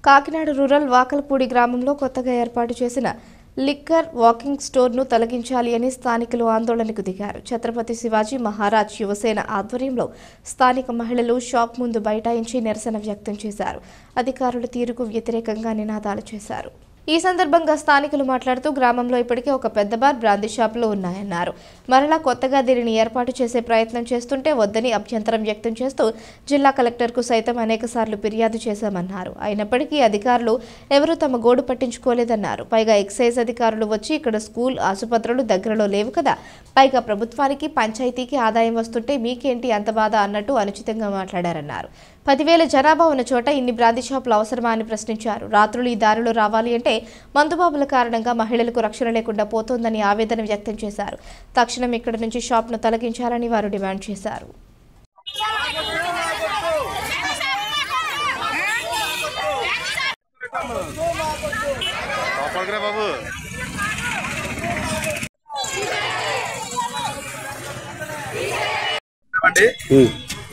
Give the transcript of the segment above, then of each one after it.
Kakinada rural Vakalapudi గ్రామంలో కొత్తగా ఏర్పాటు చేసిన లిక్కర్ వాకింగ్ స్టోర్ను తొలగించాలి అని స్థానికులు ఆందోళనకు దిగారు. ఛత్రపతి శివాజీ మహారాజ్ యువసేన ఆధ్వర్యంలో స్థానిక మహిళలు షాప్ ముందు బైఠాయించి నిరసన వ్యక్తం చేశారు. అధికారుల తీరుకు వ్యతిరేకంగా నినాదాలు చేశారు. ఈ సందర్భంగా స్థానికులు మాట్లాడుతూ గ్రామంలో ఇప్పటికే ఒక పెద్ద బార్, బ్రాందీ షాపులు ఉన్నాయన్నారు. మరలా కొత్తగా దీనిని ఏర్పాటు చేసే ప్రయత్నం చేస్తుంటే వద్దని అభ్యంతరం వ్యక్తం చేస్తూ జిల్లా కలెక్టర్కు సైతం అనేకసార్లు ఫిర్యాదు చేశామన్నారు. అయినప్పటికీ అధికారులు ఎవరూ తమ గోడు పట్టించుకోలేదన్నారు. పైగా ఎక్సైజ్ అధికారులు వచ్చి ఇక్కడ స్కూల్, ఆసుపత్రులు దగ్గరలో లేవు కదా, పైగా ప్రభుత్వానికి, పంచాయతీకి ఆదాయం వస్తుంటే మీకేంటి అంత బాధ అన్నట్టు అనుచితంగా మాట్లాడారన్నారు. 10,000 జనాభా ఉన్న చోట ఇన్ని బ్రాందీ షాపులు అవసరమా అని ప్రశ్నించారు. రాత్రులు ఈ దారిలో రావాలి అంటే మందుబాబుల కారణంగా మహిళలకు రక్షణ లేకుండా పోతోందని ఆవేదన వ్యక్తం చేశారు. తక్షణం ఇక్కడ నుంచి షాప్ను తొలగించాలని వారు డిమాండ్ చేశారు.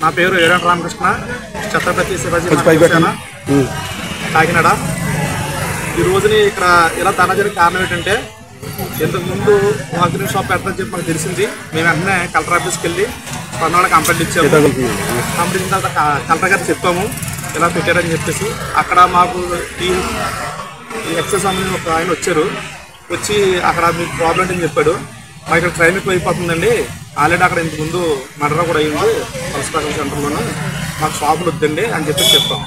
నా పేరు ఏడాన్ రామకృష్ణ, ఛత్రపతి శివాజీ కాకినాడ. ఈ రోజుని ఇక్కడ ఇలా ధర్నా జరిగే కారణం ఏంటంటే, ఇంతకుముందు వాకింగ్ షాప్ పెడతామని చెప్పి మనకు తెలిసింది. మేము వెంటనే కలెక్టర్ ఆఫీస్కి వెళ్ళి పన్నోళ్ళకి కంప్లైంట్ ఇచ్చాము. కంప్లైంట్ ఇచ్చిన తర్వాత కలెక్టర్ గారికి చెప్పాము ఇలా పెట్టారని చెప్పేసి. అక్కడ మాకు ఈ ఎక్సైజ్ సంబంధించిన ఒక ఆయన వచ్చారు. వచ్చి అక్కడ మీకు ప్రాబ్లం అని చెప్పాడు. మా ఇక్కడ ట్రైన్ ఎక్కువ అయిపోతుందండి, ఆల్రెడీ అక్కడ ఇంతకుముందు మర్డర్ కూడా అయింది పల్స్పాకం సెంటర్లోనూ, మాకు షాపులు వద్దండి అని చెప్పాం.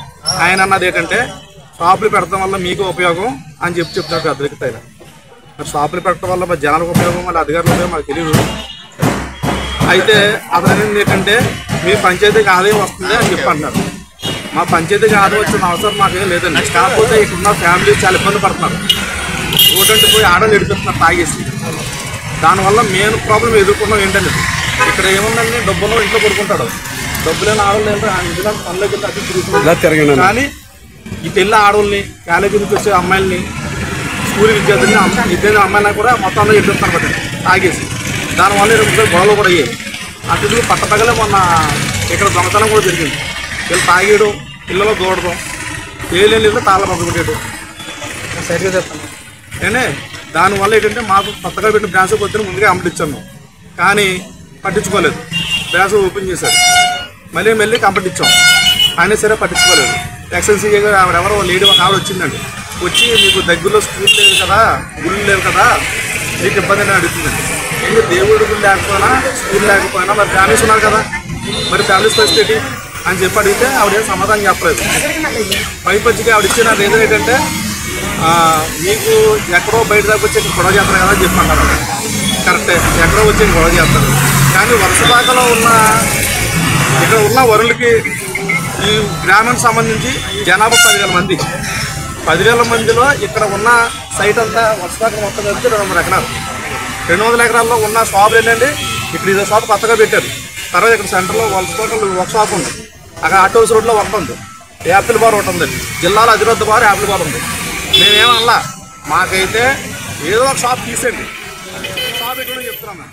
ఆయన అన్నది ఏంటంటే, షాపులు పెడతాం వల్ల మీకు ఉపయోగం అని చెప్తున్నారు అద్దెకి ఆయన. మరి షాపులు పెట్టడం వల్ల మరి జనాలకు ఉపయోగం, మళ్ళీ అధికారులు ఉపయోగం మాకు తెలియదు. అయితే అతను ఏంటంటే, మీ పంచాయతీకి ఆదాయం వస్తుంది అని అంటున్నారు. మా పంచాయతీకి ఆదాయం వచ్చిన అవసరం మాకేం లేదండి. కాకపోతే ఇక్కడున్న ఫ్యామిలీ చాలా ఇబ్బంది పడుతున్నారు. ఊటంటే పోయి ఆడలు ఎడిపిస్తున్నారు తాగేసి. దానివల్ల మెయిన్ ప్రాబ్లం ఎదుర్కొన్నాం ఏంటంటే, ఇక్కడ ఏముందండి, డబ్బులో ఇంట్లో పడుకుంటాడు, డబ్బు లేని ఆడవాళ్ళు పనులకి అది తిరుగుతుంది. కానీ ఈ పెళ్ళి ఆడవాళ్ళని, కాలేజీ నుంచి వచ్చే అమ్మాయిల్ని, స్కూల్ విద్యార్థుల్ని, ఇద్దరు అమ్మాయినా కూడా మొత్తంలో ఎదురుతున్నారు పట్టండి తాగేసి. దానివల్ల ఇరవై గొడవలు కూడా అయ్యాయి. అటు పట్టపగలే మొన్న ఇక్కడ దొంగతనం కూడా జరిగింది. వీళ్ళు తాగేయడం, పిల్లలు దూడడం, తేలేళ్ళు తాళ్ళ పక్క పెట్టేయడం. సరిగ్గా చెప్తాను నేనే. దానివల్ల ఏంటంటే, మాకు కొత్తగా పెట్టిన బ్రాంచ్ పొద్దున ముందుగా అమ్మటిచ్చాము, కానీ పట్టించుకోలేదు. బ్రాంచ్ ఓపెన్ చేశారు, మళ్ళీ కంప్లైంట్ ఇచ్చాం, అయినా సరే పట్టించుకోలేదు. ఎక్సెన్సీ ఎవరెవరో లేడీ ఒక ఆవిడ వచ్చిందండి. వచ్చి మీకు దగ్గరలో స్కూల్ లేదు కదా, గుళ్ళు లేవు కదా, మీకు ఇబ్బంది అని అడుగుతుందండి. ఎందుకు దేవుడి గుళ్ళు లేకపోయినా, స్కూల్ లేకపోయినా మరి ఫ్యామిలీస్ ఉన్నారు కదా, మరి ఫ్యామిలీస్ పరిస్థితి అని చెప్పి అడిగితే ఆవిడేం సమాధానం చెప్పలేదు. పైపచ్చిగా ఆవిడ ఇచ్చిన రీజన్ ఏంటంటే, మీకు ఎక్కడో బయట దాకా వచ్చి గొడవ చేస్తారు కదా అని చెప్పంటారు. కరెక్టే, ఎక్కడో వచ్చి గొడవ చేస్తారు. కానీ వరుసపాకలో ఉన్న ఇక్కడ ఉన్న వరులకి ఈ గ్రామానికి సంబంధించి జనాభా 10,000 మంది. 10,000 మందిలో ఇక్కడ ఉన్న సైట్ అంతా వరుసపాకం మొత్తం కలిపి 200 ఎకరాలు. 200 ఎకరాల్లో ఉన్న షాపులు ఏంటండి, ఇక్కడ ఇదో షాప్ కొత్తగా పెట్టారు. తర్వాత ఇక్కడ సెంటర్లో వరుసపాకలు ఒక షాప్ ఉంది. అక్కడ ఆటోస్ రోడ్లో ఒకటి ఉంది, యాపిల్ బార్ ఒకటి ఉంది, జిల్లాలో అతిపెద్ద బార్ యాపిల్ బార్ ఉంది. మేమేమన్నా మాకైతే ఏదో ఒక షాప్ తీసేయండి, షాప్ ఇక్కడ చెప్తున్నాం.